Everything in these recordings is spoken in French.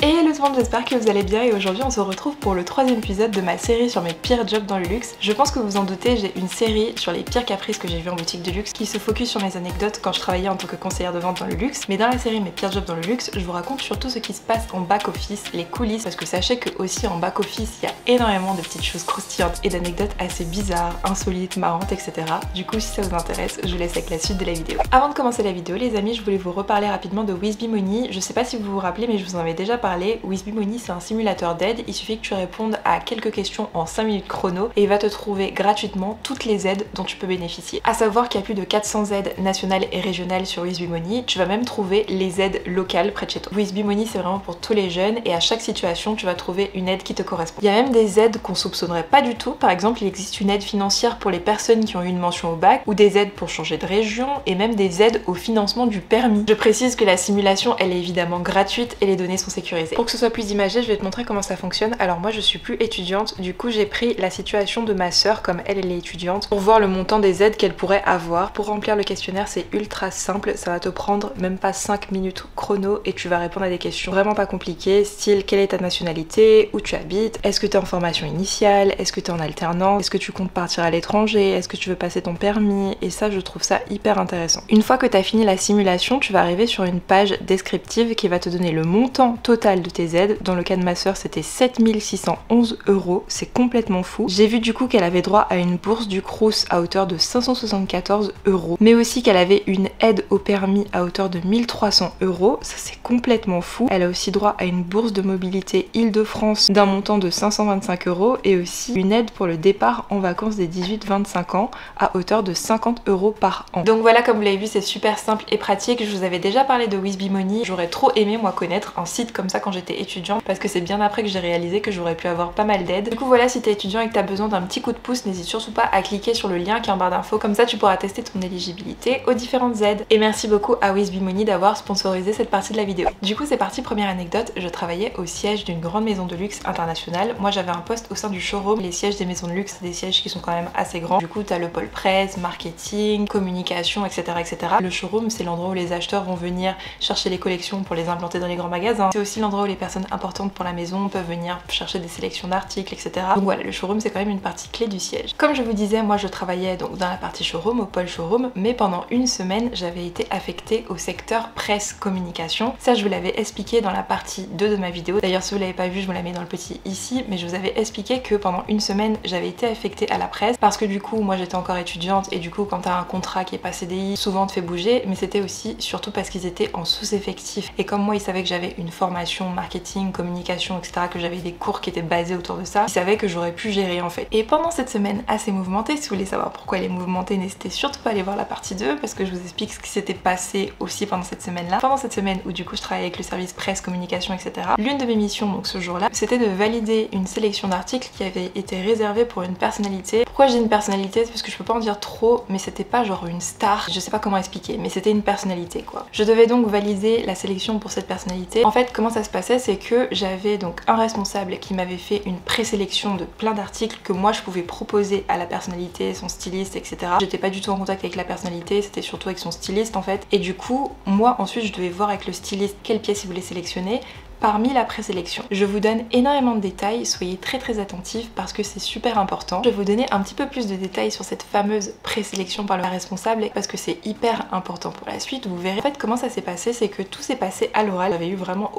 Hello tout le monde, j'espère que vous allez bien et aujourd'hui on se retrouve pour le 3e épisode de ma série sur mes pires jobs dans le luxe. Je pense que vous en doutez, j'ai une série sur les pires caprices que j'ai vus en boutique de luxe qui se focus sur mes anecdotes quand je travaillais en tant que conseillère de vente dans le luxe. Mais dans la série mes pires jobs dans le luxe, je vous raconte surtout ce qui se passe en back office, les coulisses, parce que sachez que aussi en back office il y a énormément de petites choses croustillantes et d'anecdotes assez bizarres, insolites, marrantes, etc. Du coup si ça vous intéresse, je vous laisse avec la suite de la vidéo. Avant de commencer la vidéo les amis, je voulais vous reparler rapidement de WizBeMoney. Je sais pas si vous vous rappelez mais je vous en avais déjà parlé. WizBeMoney c'est un simulateur d'aide, il suffit que tu répondes à quelques questions en 5 minutes chrono et il va te trouver gratuitement toutes les aides dont tu peux bénéficier. À savoir qu'il y a plus de 400 aides nationales et régionales sur WizBeMoney, tu vas même trouver les aides locales près de chez toi. WizBeMoney c'est vraiment pour tous les jeunes et à chaque situation tu vas trouver une aide qui te correspond. Il y a même des aides qu'on soupçonnerait pas du tout, par exemple il existe une aide financière pour les personnes qui ont eu une mention au bac ou des aides pour changer de région et même des aides au financement du permis. Je précise que la simulation elle est évidemment gratuite et les données sont sécurisées. Pour que ce soit plus imagé, je vais te montrer comment ça fonctionne. Alors moi je suis plus étudiante, du coup j'ai pris la situation de ma soeur comme elle est étudiante pour voir le montant des aides qu'elle pourrait avoir. Pour remplir le questionnaire c'est ultra simple, ça va te prendre même pas 5 minutes chrono et tu vas répondre à des questions vraiment pas compliquées, style quelle est ta nationalité, où tu habites, est-ce que tu es en formation initiale, est-ce que tu es en alternance, est-ce que tu comptes partir à l'étranger, est-ce que tu veux passer ton permis, et ça je trouve ça hyper intéressant. Une fois que tu as fini la simulation, tu vas arriver sur une page descriptive qui va te donner le montant total de tes aides. Dans le cas de ma soeur c'était 7611 €, c'est complètement fou. J'ai vu du coup qu'elle avait droit à une bourse du Crous à hauteur de 574 €, mais aussi qu'elle avait une aide au permis à hauteur de 1300 €, ça c'est complètement fou. Elle a aussi droit à une bourse de mobilité Île-de-France d'un montant de 525 € et aussi une aide pour le départ en vacances des 18-25 ans à hauteur de 50 € par an. Donc voilà, comme vous l'avez vu c'est super simple et pratique. Je vous avais déjà parlé de WizBeMoney, j'aurais trop aimé moi connaître un site comme ça quand j'étais étudiante parce que c'est bien après que j'ai réalisé que j'aurais pu avoir pas mal d'aides. Du coup voilà, si t'es étudiant et que t'as besoin d'un petit coup de pouce, n'hésite surtout pas à cliquer sur le lien qui est en barre d'infos, comme ça tu pourras tester ton éligibilité aux différentes aides. Et merci beaucoup à WizBeMoney d'avoir sponsorisé cette partie de la vidéo. Du coup c'est parti, première anecdote, je travaillais au siège d'une grande maison de luxe internationale. Moi j'avais un poste au sein du showroom. Les sièges des maisons de luxe c'est des sièges qui sont quand même assez grands. Du coup t'as le pôle presse, marketing, communication, etc. etc. Le showroom c'est l'endroit où les acheteurs vont venir chercher les collections pour les implanter dans les grands magasins. C'est aussi l'endroit où les personnes importantes pour la maison peuvent venir chercher des sélections d'articles, etc. Donc voilà, le showroom c'est quand même une partie clé du siège. Comme je vous disais, moi je travaillais donc dans la partie showroom, au pôle showroom, mais pendant une semaine j'avais été affectée au secteur presse communication. Ça je vous l'avais expliqué dans la partie 2 de ma vidéo. D'ailleurs si vous l'avez pas vu, je vous la mets dans le petit ici, mais je vous avais expliqué que pendant une semaine j'avais été affectée à la presse parce que du coup moi j'étais encore étudiante et du coup quand t'as un contrat qui est pas CDI, souvent on te fait bouger, mais c'était aussi surtout parce qu'ils étaient en sous-effectif. Et comme moi ils savaient que j'avais une formation marketing, communication, etc., que j'avais des cours qui étaient basés autour de ça, ils savaient que j'aurais pu gérer en fait. Et pendant cette semaine assez mouvementée, si vous voulez savoir pourquoi elle est mouvementée, n'hésitez surtout pas à aller voir la partie 2 parce que je vous explique ce qui s'était passé aussi pendant cette semaine-là. Pendant cette semaine où du coup je travaillais avec le service presse, communication, etc., l'une de mes missions donc ce jour-là, c'était de valider une sélection d'articles qui avait été réservée pour une personnalité. Pourquoi j'ai une personnalité? C'est parce que je peux pas en dire trop, mais c'était pas genre une star, je sais pas comment expliquer, mais c'était une personnalité quoi. Je devais donc valider la sélection pour cette personnalité. En fait comment ça se passait, c'est que j'avais donc un responsable qui m'avait fait une présélection de plein d'articles que moi je pouvais proposer à la personnalité, son styliste, etc. J'étais pas du tout en contact avec la personnalité, c'était surtout avec son styliste en fait. Et du coup, moi ensuite je devais voir avec le styliste quelle pièce il voulait sélectionner parmi la présélection. Je vous donne énormément de détails, soyez très attentifs parce que c'est super important. Je vais vous donner un petit peu plus de détails sur cette fameuse présélection par le responsable parce que c'est hyper important pour la suite. Vous verrez en fait comment ça s'est passé, c'est que tout s'est passé à l'oral. J'avais eu vraiment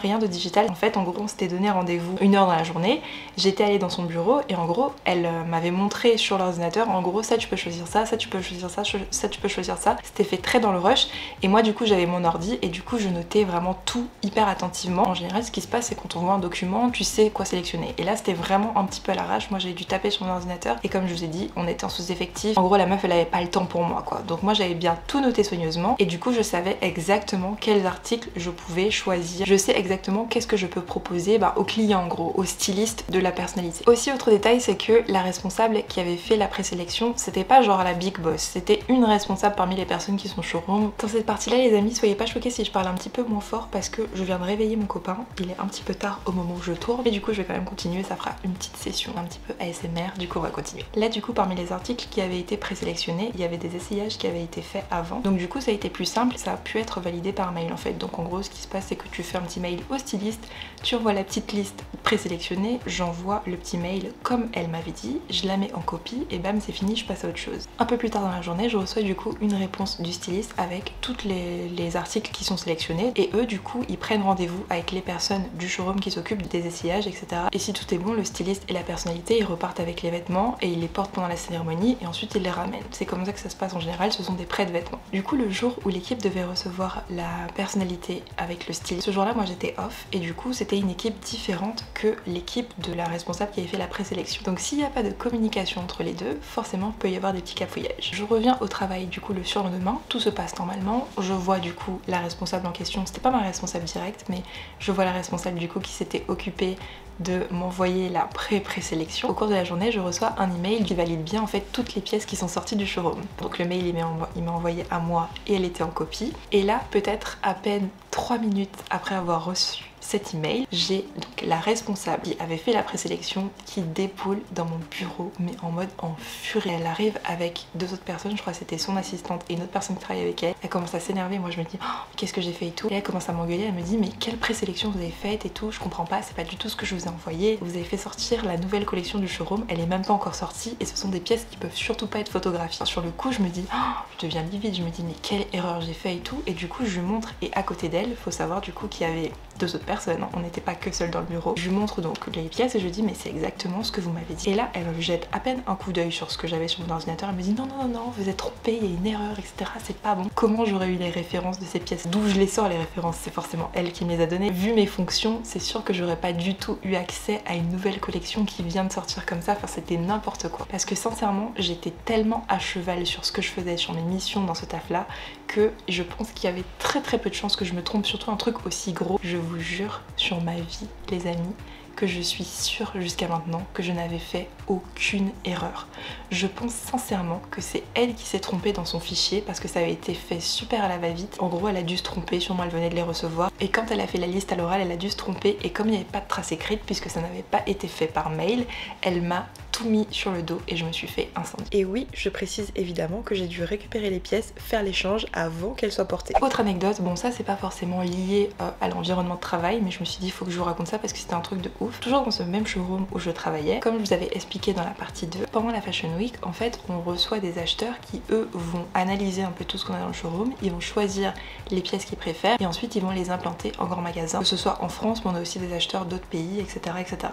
rien de digital. En fait en gros on s'était donné rendez-vous 1 heure dans la journée, j'étais allée dans son bureau et en gros elle m'avait montré sur l'ordinateur en gros ça tu peux choisir ça, ça tu peux choisir ça, ça tu peux choisir ça. C'était fait très dans le rush et moi du coup j'avais mon ordi et du coup je notais vraiment tout hyper attentivement. En général ce qui se passe c'est quand on voit un document tu sais quoi sélectionner et là c'était vraiment un petit peu à l'arrache. Moi j'avais dû taper sur mon ordinateur et comme je vous ai dit on était en sous-effectif, en gros la meuf elle avait pas le temps pour moi quoi, donc moi j'avais bien tout noté soigneusement et du coup je savais exactement quels articles je pouvais choisir, je sais exactement qu'est-ce que je peux proposer au client en gros, au styliste de la personnalité. Aussi autre détail c'est que la responsable qui avait fait la présélection c'était pas genre la big boss, c'était une responsable parmi les personnes qui sont showroom. Dans cette partie là les amis soyez pas choqués si je parle un petit peu moins fort parce que je viens de réveiller mon copain, il est un petit peu tard au moment où je tourne, mais du coup je vais quand même continuer, ça fera une petite session un petit peu ASMR, du coup on va continuer. Là du coup parmi les articles qui avaient été présélectionnés, il y avait des essayages qui avaient été faits avant, donc du coup ça a été plus simple, ça a pu être validé par mail en fait. Donc en gros ce qui se passe c'est que tu fais un petit mail au styliste, tu envoies la petite liste présélectionnée, j'envoie le petit mail comme elle m'avait dit, je la mets en copie et bam c'est fini, je passe à autre chose. Un peu plus tard dans la journée je reçois du coup une réponse du styliste avec toutes les articles qui sont sélectionnés et eux du coup ils prennent rendez-vous avec les personnes du showroom qui s'occupent des essayages etc. Et si tout est bon, le styliste et la personnalité ils repartent avec les vêtements et ils les portent pendant la cérémonie et ensuite ils les ramènent. C'est comme ça que ça se passe en général, ce sont des prêts de vêtements. Du coup le jour où l'équipe devait recevoir la personnalité avec le styliste, ce jour-là moi j'étais off et du coup c'était une équipe différente que l'équipe de la responsable qui avait fait la présélection. Donc s'il n'y a pas de communication entre les deux, forcément il peut y avoir des petits cafouillages. Je reviens au travail du coup le surlendemain, tout se passe normalement, je vois du coup la responsable en question, c'était pas ma responsable directe mais je vois la responsable du coup qui s'était occupée de m'envoyer la présélection. Au cours de la journée je reçois un email qui valide bien en fait toutes les pièces qui sont sorties du showroom. Donc le mail il m'a envoyé à moi et elle était en copie. Et là peut-être à peine 3 minutes après avoir reçu cet email, j'ai donc la responsable qui avait fait la présélection qui déboule dans mon bureau mais en mode en furie. Elle arrive avec 2 autres personnes, je crois que c'était son assistante et une autre personne qui travaille avec elle. Elle commence à s'énerver, moi je me dis oh, qu'est-ce que j'ai fait et tout. Et elle commence à m'engueuler, elle me dit mais quelle présélection vous avez faite et tout, je comprends pas, c'est pas du tout ce que je vous ai envoyé. Vous avez fait sortir la nouvelle collection du showroom, elle est même pas encore sortie et ce sont des pièces qui peuvent surtout pas être photographiées. Sur le coup je me dis oh, je deviens livide, je me dis mais quelle erreur j'ai fait et tout. Et du coup je lui montre et à côté d'elle, faut savoir du coup qu'il y avait 2 autres personnes, on n'était pas que seuls dans le bureau. Je lui montre donc les pièces et je lui dis mais c'est exactement ce que vous m'avez dit. Et là elle jette à peine un coup d'œil sur ce que j'avais sur mon ordinateur, elle me dit non non non non vous êtes trompé, il y a une erreur etc, c'est pas bon. Comment j'aurais eu les références de ces pièces? D'où je les sors les références? C'est forcément elle qui me les a données. Vu mes fonctions c'est sûr que j'aurais pas du tout eu accès à une nouvelle collection qui vient de sortir comme ça, enfin c'était n'importe quoi. Parce que sincèrement j'étais tellement à cheval sur ce que je faisais, sur mes missions dans ce taf là, que je pense qu'il y avait très peu de chances que je me trompe, surtout un truc aussi gros. Je vous jure sur ma vie les amis que je suis sûre jusqu'à maintenant que je n'avais fait aucune erreur. Je pense sincèrement que c'est elle qui s'est trompée dans son fichier parce que ça avait été fait super à la va-vite. En gros elle a dû se tromper, sûrement elle venait de les recevoir et quand elle a fait la liste à l'oral elle a dû se tromper et comme il n'y avait pas de trace écrite puisque ça n'avait pas été fait par mail, elle m'a tout mis sur le dos et je me suis fait incendier. Et oui, je précise évidemment que j'ai dû récupérer les pièces, faire l'échange avant qu'elles soient portées. Autre anecdote, bon ça c'est pas forcément lié à l'environnement de travail mais je me suis dit il faut que je vous raconte ça parce que c'était un truc de ouf. Toujours dans ce même showroom où je travaillais, comme je vous avais expliqué dans la partie 2, pendant la Fashion Week en fait on reçoit des acheteurs qui eux vont analyser un peu tout ce qu'on a dans le showroom, ils vont choisir les pièces qu'ils préfèrent et ensuite ils vont les implanter en grand magasin, que ce soit en France mais on a aussi des acheteurs d'autres pays etc.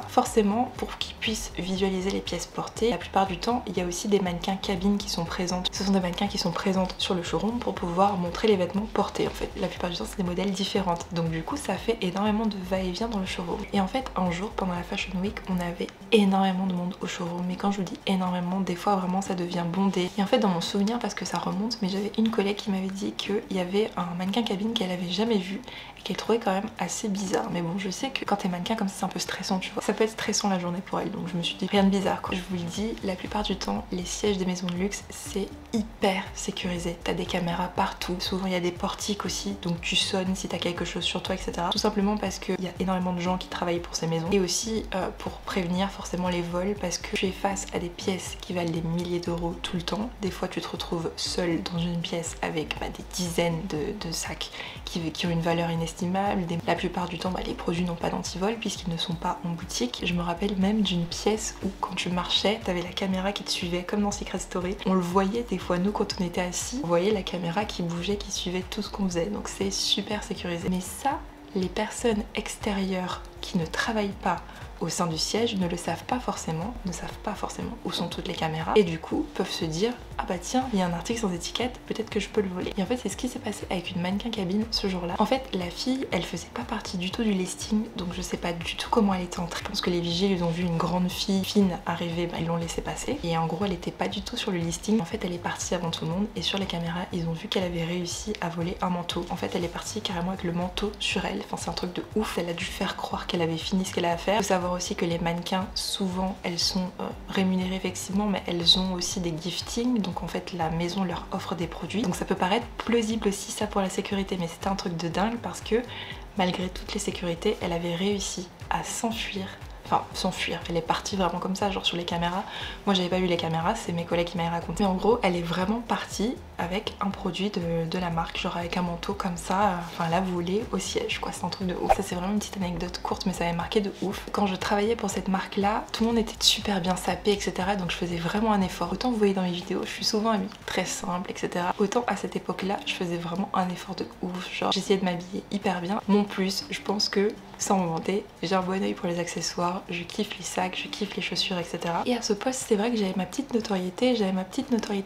Forcément pour qu'ils puissent visualiser les pièces portées, la plupart du temps il y a aussi des mannequins cabines qui sont présentes. Ce sont des mannequins qui sont présentes sur le showroom pour pouvoir montrer les vêtements portés en fait. La plupart du temps c'est des modèles différents donc du coup ça fait énormément de va-et-vient dans le showroom. Et en fait un jour pendant la Fashion Week on avait énormément de monde au showroom, mais quand je vous dis énormément, des fois vraiment ça devient bondé. Et en fait dans mon souvenir, parce que ça remonte, mais j'avais une collègue qui m'avait dit qu'il y avait un mannequin cabine qu'elle avait jamais vu et qu'elle trouvait quand même assez bizarre. Mais bon je sais que quand t'es mannequin comme ça c'est un peu stressant tu vois, ça peut être stressant la journée pour elle, donc je me suis dit rien de bizarre quoi. Je vous le dis, la plupart du temps les sièges des maisons de luxe c'est hyper sécurisé, t'as des caméras partout, souvent il y a des portiques aussi donc tu sonnes si t'as quelque chose sur toi etc. Tout simplement parce qu'il y a énormément de gens qui travaillent pour ces maisons et aussi pour prévenir forcément les vols parce que tu es face à des pièces qui valent des milliers d'euros tout le temps. Des fois tu te retrouves seul dans une pièce avec des dizaines de sacs qui ont une valeur inestimable. La plupart du temps les produits n'ont pas d'antivol puisqu'ils ne sont pas en boutique. Je me rappelle même d'une pièce où quand tu marchais t'avais la caméra qui te suivait comme dans Secret Story. On le voyait des fois nous quand on était assis, on voyait la caméra qui bougeait, qui suivait tout ce qu'on faisait, donc c'est super sécurisé. Mais ça, les personnes extérieures qui ne travaillent pas au sein du siège ne savent pas forcément où sont toutes les caméras et du coup peuvent se dire ah bah tiens il y a un article sans étiquette, peut-être que je peux le voler. Et en fait c'est ce qui s'est passé avec une mannequin cabine ce jour-là. En fait la fille elle faisait pas partie du tout du listing donc je sais pas du tout comment elle était entrée. Je pense que les vigiles ils ont vu une grande fille fine arriver, ils l'ont laissé passer et en gros elle était pas du tout sur le listing. En fait elle est partie avant tout le monde et sur les caméras ils ont vu qu'elle avait réussi à voler un manteau. En fait elle est partie carrément avec le manteau sur elle, enfin c'est un truc de ouf. Elle a dû faire croire qu'elle avait fini ce qu'elle a à faire. Faut savoir savoir aussi que les mannequins, souvent elles sont rémunérées effectivement, mais elles ont aussi des giftings, donc en fait la maison leur offre des produits. Donc ça peut paraître plausible aussi ça pour la sécurité, mais c'était un truc de dingue parce que malgré toutes les sécurités, elle avait réussi à s'enfuir. Enfin, s'enfuir, elle est partie vraiment comme ça, genre sur les caméras. Moi j'avais pas vu les caméras, c'est mes collègues qui m'avaient raconté. Mais en gros, elle est vraiment partie avec un produit de la marque, genre avec un manteau comme ça, enfin la volée au siège quoi, c'est un truc de ouf. Ça c'est vraiment une petite anecdote courte mais ça m'avait marqué de ouf. Quand je travaillais pour cette marque là, tout le monde était super bien sapé etc. Donc je faisais vraiment un effort. Autant vous voyez dans mes vidéos, je suis souvent habillée très simple etc. Autant à cette époque là, je faisais vraiment un effort de ouf. Genre j'essayais de m'habiller hyper bien. Mon plus, je pense que sans me vanter, j'ai un bon oeil pour les accessoires, je kiffe les sacs, je kiffe les chaussures, etc. Et à ce poste, c'est vrai que j'avais ma petite notoriété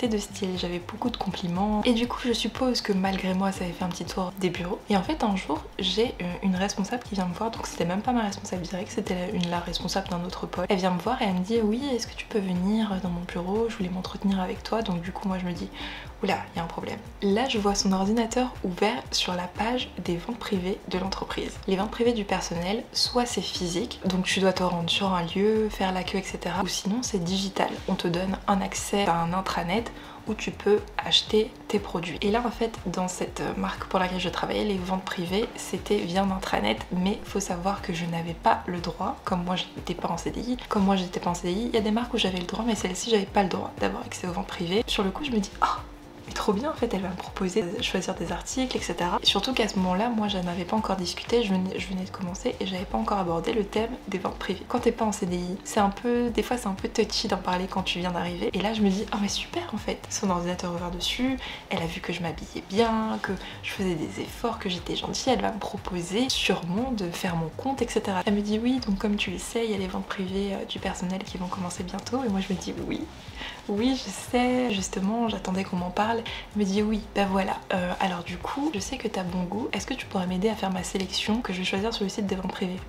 de style, j'avais beaucoup de compliments. Et du coup, je suppose que malgré moi, ça avait fait un petit tour des bureaux. Et en fait, un jour, j'ai une responsable qui vient me voir, donc c'était même pas ma responsable directe, c'était la responsable d'un autre pôle. Elle vient me voir et elle me dit oui, est-ce que tu peux venir dans mon bureau, je voulais m'entretenir avec toi. Donc du coup, moi je me dis oula, il y a un problème. Là, je vois son ordinateur ouvert sur la page des ventes privées de l'entreprise. Les ventes privées du personnel, soit c'est physique, donc tu dois te rendre sur un lieu, faire la queue, etc. Ou sinon c'est digital. On te donne un accès à un intranet où tu peux acheter tes produits. Et là en fait dans cette marque pour laquelle je travaillais, les ventes privées c'était via un intranet, mais faut savoir que je n'avais pas le droit, comme moi j'étais pas en CDI, il y a des marques où j'avais le droit mais celle-ci j'avais pas le droit d'avoir accès aux ventes privées. Sur le coup je me dis trop bien en fait, elle va me proposer de choisir des articles etc. Et surtout qu'à ce moment là moi je n'avais pas encore discuté, je venais de commencer et j'avais pas encore abordé le thème des ventes privées. Quand t'es pas en CDI, c'est un peu, des fois c'est un peu touchy d'en parler quand tu viens d'arriver. Et là je me dis mais super en fait, son ordinateur ouvert dessus, elle a vu que je m'habillais bien, que je faisais des efforts, que j'étais gentille, elle va me proposer sûrement de faire mon compte etc. Elle me dit oui, donc comme tu le sais il y a les ventes privées du personnel qui vont commencer bientôt. Et moi je me dis oui je sais, justement j'attendais qu'on m'en parle. Elle me dit oui, bah voilà, alors du coup je sais que t'as bon goût, est-ce que tu pourrais m'aider à faire ma sélection que je vais choisir sur le site des ventes privées?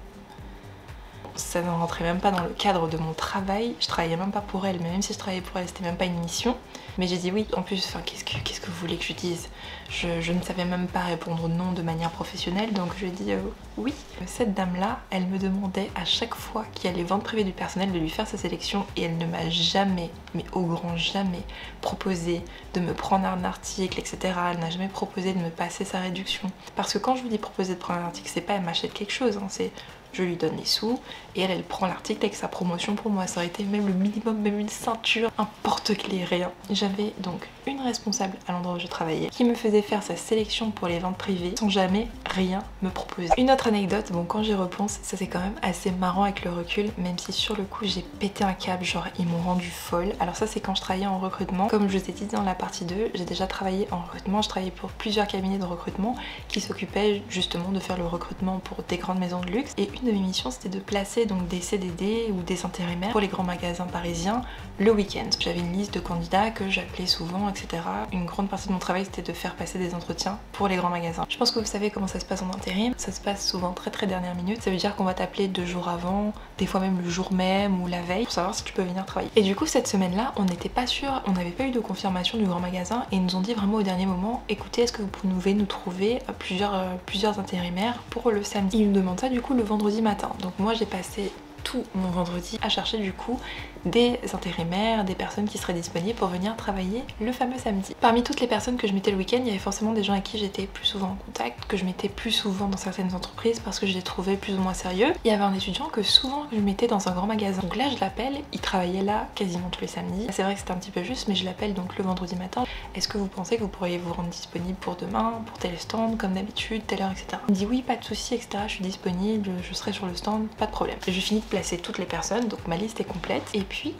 Ça ne rentrait même pas dans le cadre de mon travail, je travaillais même pas pour elle, mais même si je travaillais pour elle c'était même pas une mission. Mais j'ai dit oui, en plus qu'est-ce que vous voulez que je dise? Je ne savais même pas répondre non de manière professionnelle, donc je lui ai dit oui. Cette dame là, elle me demandait à chaque fois qu'il y a les ventes privées du personnel de lui faire sa sélection et elle ne m'a jamais, mais au grand jamais, proposé de me prendre un article etc. Elle n'a jamais proposé de me passer sa réduction. Parce que quand je vous dis proposer de prendre un article, c'est pas elle m'achète quelque chose, hein, c'est je lui donne les sous et elle prend l'article avec sa promotion pour moi. Ça aurait été même le minimum, même une ceinture, un porte-clés, rien. J'avais donc une responsable à l'endroit où je travaillais qui me faisait faire sa sélection pour les ventes privées sans jamais rien me proposer. Une autre anecdote, bon quand j'y repense, ça c'est quand même assez marrant avec le recul, même si sur le coup j'ai pété un câble, genre ils m'ont rendu folle. Alors ça c'est quand je travaillais en recrutement. Comme je vous ai dit dans la partie 2, j'ai déjà travaillé en recrutement, je travaillais pour plusieurs cabinets de recrutement qui s'occupaient justement de faire le recrutement pour des grandes maisons de luxe. Et une de mes missions c'était de placer donc des CDD ou des intérimaires pour les grands magasins parisiens le week-end. J'avais une liste de candidats que j'appelais souvent etc. Une grande partie de mon travail c'était de faire passer des entretiens pour les grands magasins. Je pense que vous savez comment ça se passe en intérim, ça se passe souvent très dernière minute. Ça veut dire qu'on va t'appeler 2 jours avant, des fois même le jour même ou la veille pour savoir si tu peux venir travailler. Et du coup cette semaine là on n'était pas sûr, on n'avait pas eu de confirmation du grand magasin et ils nous ont dit vraiment au dernier moment écoutez est-ce que vous pouvez nous trouver plusieurs intérimaires pour le samedi. Ils nous demandent ça du coup le vendredi matin. Donc moi j'ai passé tout mon vendredi à chercher du coup des intérimaires, des personnes qui seraient disponibles pour venir travailler le fameux samedi. Parmi toutes les personnes que je mettais le week-end, il y avait forcément des gens avec qui j'étais plus souvent en contact, que je mettais plus souvent dans certaines entreprises parce que je les trouvais plus ou moins sérieux. Il y avait un étudiant que souvent je mettais dans un grand magasin. Donc là je l'appelle, il travaillait là quasiment tous les samedis. C'est vrai que c'était un petit peu juste mais je l'appelle donc le vendredi matin. Est-ce que vous pensez que vous pourriez vous rendre disponible pour demain, pour tel stand, comme d'habitude, telle heure, etc. Il me dit oui pas de souci etc. Je suis disponible, je serai sur le stand, pas de problème. Je finis de placer toutes les personnes, donc ma liste est complète. Et puis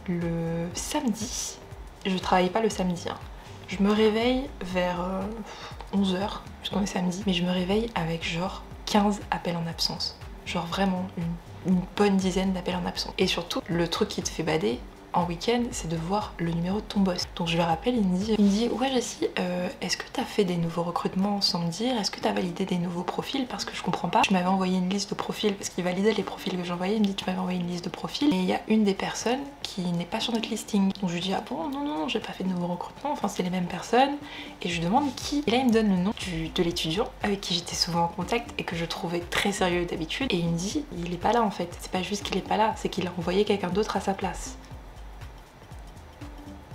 le samedi, je travaille pas le samedi, hein. Je me réveille vers 11h, puisqu'on est samedi, mais je me réveille avec genre 15 appels en absence. Genre vraiment une bonne dizaine d'appels en absence. Et surtout, le truc qui te fait bader, en week-end, c'est de voir le numéro de ton boss. Donc je lui rappelle, il me dit ouais Jessie, est-ce que t'as fait des nouveaux recrutements sans me dire? Est-ce que t'as validé des nouveaux profils? Parce que je comprends pas. Tu m'avais envoyé une liste de profils parce qu'il validait les profils que j'envoyais. Il me dit tu m'avais envoyé une liste de profils et il y a une des personnes qui n'est pas sur notre listing. Donc je lui dis ah bon non j'ai pas fait de nouveaux recrutements, enfin c'est les mêmes personnes. Et je lui demande qui. Et là il me donne le nom de l'étudiant avec qui j'étais souvent en contact et que je trouvais très sérieux d'habitude. Et il me dit il est pas là en fait. C'est pas juste qu'il est pas là, c'est qu'il a envoyé quelqu'un d'autre à sa place.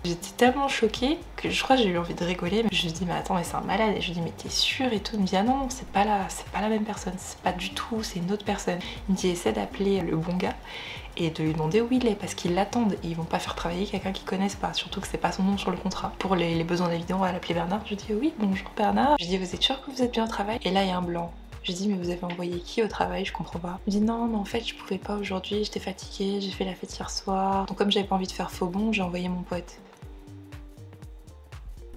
J'étais tellement choquée que je crois que j'ai eu envie de rigoler, mais je lui dis mais attends mais c'est un malade, et je lui dis mais t'es sûre et tout, il me dit ah non c'est pas la même personne, c'est pas du tout, c'est une autre personne. Il me dit essaie d'appeler le bon gars et de lui demander où il est parce qu'ils l'attendent et ils vont pas faire travailler quelqu'un qu'ils connaissent pas, surtout que c'est pas son nom sur le contrat. Pour les besoins de la vidéo on va l'appeler Bernard. Je lui dis oui bonjour Bernard, je lui dis vous êtes sûr que vous êtes bien au travail? Et là il y a un blanc. Je lui dis mais vous avez envoyé qui au travail? Je comprends pas. Il me dit non mais en fait je pouvais pas aujourd'hui, j'étais fatiguée, j'ai fait la fête hier soir, donc comme j'avais pas envie de faire faux bon j'ai envoyé mon pote.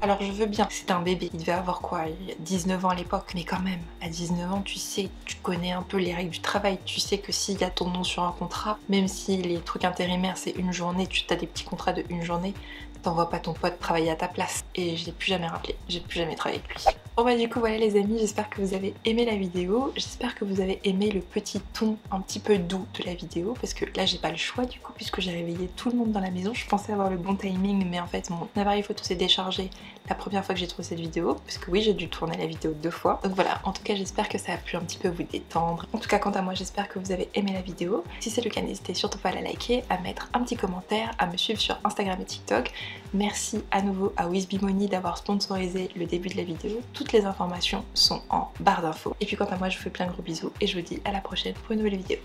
Alors je veux bien, c'était un bébé, il devait avoir quoi, il y a 19 ans à l'époque, mais quand même, à 19 ans tu sais, tu connais un peu les règles du travail, tu sais que s'il y a ton nom sur un contrat, même si les trucs intérimaires c'est une journée, tu as des petits contrats de une journée, t'envoies pas ton pote travailler à ta place. Et je l'ai plus jamais rappelé, j'ai plus jamais travaillé avec lui. Bon bah du coup voilà les amis, j'espère que vous avez aimé la vidéo, j'espère que vous avez aimé le petit ton un petit peu doux de la vidéo, parce que là j'ai pas le choix du coup puisque j'ai réveillé tout le monde dans la maison. Je pensais avoir le bon timing mais en fait mon appareil photo s'est déchargé la première fois que j'ai trouvé cette vidéo, parce que oui j'ai dû tourner la vidéo 2 fois. Donc voilà, en tout cas j'espère que ça a pu un petit peu vous détendre. En tout cas quant à moi j'espère que vous avez aimé la vidéo. Si c'est le cas n'hésitez surtout pas à la liker, à mettre un petit commentaire, à me suivre sur Instagram et TikTok. Merci à nouveau à WizBeMoney d'avoir sponsorisé le début de la vidéo. Toutes les informations sont en barre d'infos. Et puis quant à moi je vous fais plein de gros bisous et je vous dis à la prochaine pour une nouvelle vidéo.